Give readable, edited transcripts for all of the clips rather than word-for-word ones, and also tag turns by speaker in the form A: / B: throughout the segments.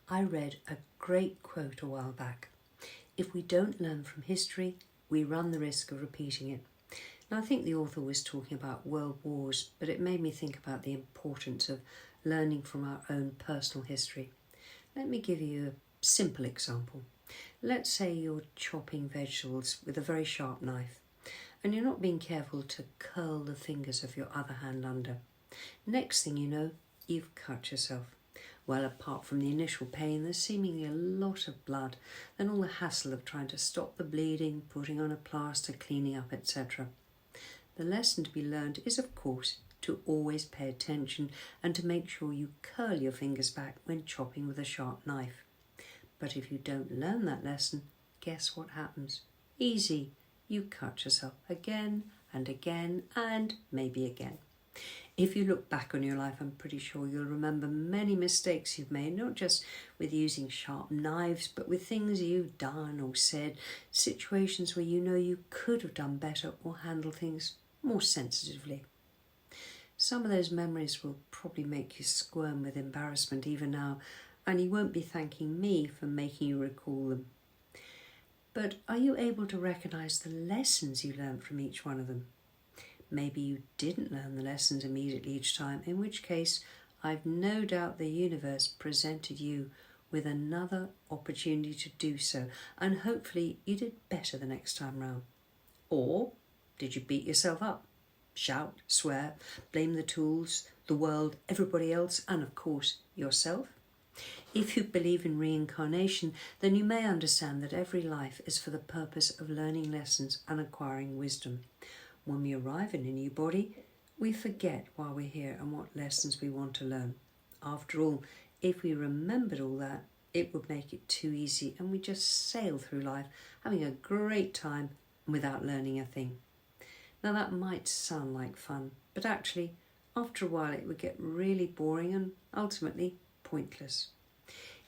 A: I read a great quote a while back. If we don't learn from history, we run the risk of repeating it. Now, I think the author was talking about world wars, but it made me think about the importance of learning from our own personal history. Let me give you a simple example. Let's say you're chopping vegetables with a very sharp knife, and you're not being careful to curl the fingers of your other hand under. Next thing you know, you've cut yourself. Well, apart from the initial pain, there's seemingly a lot of blood, then all the hassle of trying to stop the bleeding, putting on a plaster, cleaning up, etc. The lesson to be learned is, of course, to always pay attention and to make sure you curl your fingers back when chopping with a sharp knife. But if you don't learn that lesson, guess what happens? Easy. You cut yourself again and again and maybe again. If you look back on your life, I'm pretty sure you'll remember many mistakes you've made, not just with using sharp knives, but with things you've done or said, situations where you know you could have done better or handled things more sensitively. Some of those memories will probably make you squirm with embarrassment even now, and you won't be thanking me for making you recall them. But are you able to recognise the lessons you learned from each one of them? Maybe you didn't learn the lessons immediately each time, in which case I've no doubt the universe presented you with another opportunity to do so, and hopefully you did better the next time round. Or did you beat yourself up? Shout, swear, blame the tools, the world, everybody else, and of course yourself? If you believe in reincarnation, then you may understand that every life is for the purpose of learning lessons and acquiring wisdom. When we arrive in a new body, we forget why we're here and what lessons we want to learn. After all, if we remembered all that, it would make it too easy and we just sail through life having a great time without learning a thing. Now that might sound like fun, but actually, after a while it would get really boring and ultimately pointless.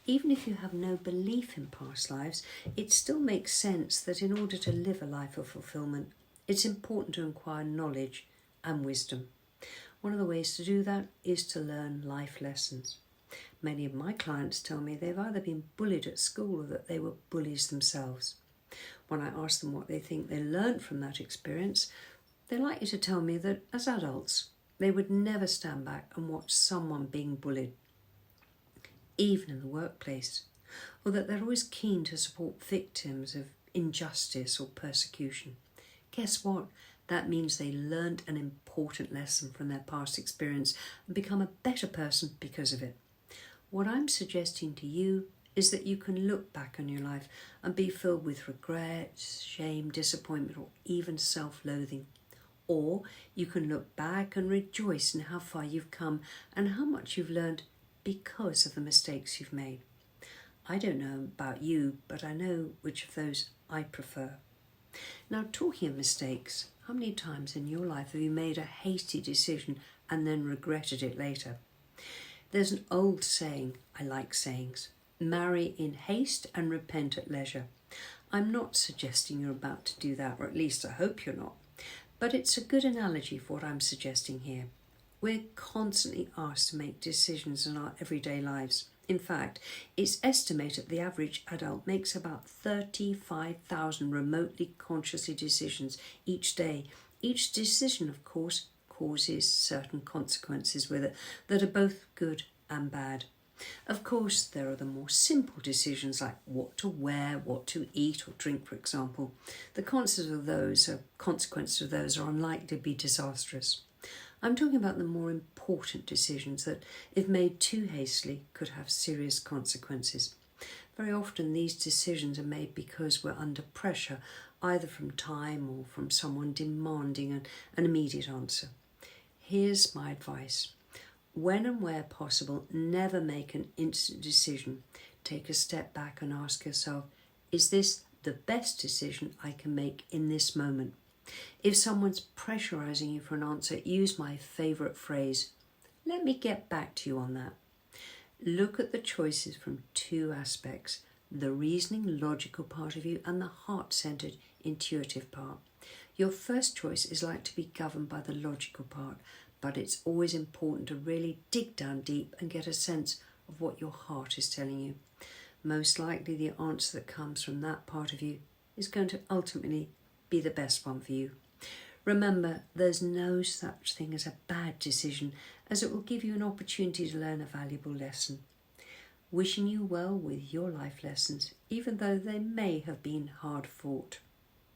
A: Even if you have no belief in past lives, it still makes sense that in order to live a life of fulfilment, it's important to acquire knowledge and wisdom. One of the ways to do that is to learn life lessons. Many of my clients tell me they've either been bullied at school or that they were bullies themselves. When I ask them what they think they learned from that experience, they're likely to tell me that as adults, they would never stand back and watch someone being bullied, even in the workplace, or that they're always keen to support victims of injustice or persecution. Guess what? That means they learned an important lesson from their past experience and become a better person because of it. What I'm suggesting to you is that you can look back on your life and be filled with regret, shame, disappointment, or even self-loathing. Or you can look back and rejoice in how far you've come and how much you've learned because of the mistakes you've made. I don't know about you, but I know which of those I prefer. Now, talking of mistakes, how many times in your life have you made a hasty decision and then regretted it later? There's an old saying, I like sayings, marry in haste and repent at leisure. I'm not suggesting you're about to do that, or at least I hope you're not. But it's a good analogy for what I'm suggesting here. We're constantly asked to make decisions in our everyday lives. In fact, it's estimated the average adult makes about 35,000 remotely consciously decisions each day. Each decision, of course, causes certain consequences with it that are both good and bad. Of course, there are the more simple decisions like what to wear, what to eat or drink, for example. The consequences of those are unlikely to be disastrous. I'm talking about the more important decisions that, if made too hastily, could have serious consequences. Very often these decisions are made because we're under pressure, either from time or from someone demanding an immediate answer. Here's my advice. When and where possible, never make an instant decision. Take a step back and ask yourself, is this the best decision I can make in this moment? If someone's pressurizing you for an answer, use my favourite phrase, let me get back to you on that. Look at the choices from two aspects, the reasoning, logical part of you and the heart-centred, intuitive part. Your first choice is like to be governed by the logical part, but it's always important to really dig down deep and get a sense of what your heart is telling you. Most likely the answer that comes from that part of you is going to ultimately be the best one for you. Remember, there's no such thing as a bad decision, as it will give you an opportunity to learn a valuable lesson. Wishing you well with your life lessons, even though they may have been hard fought.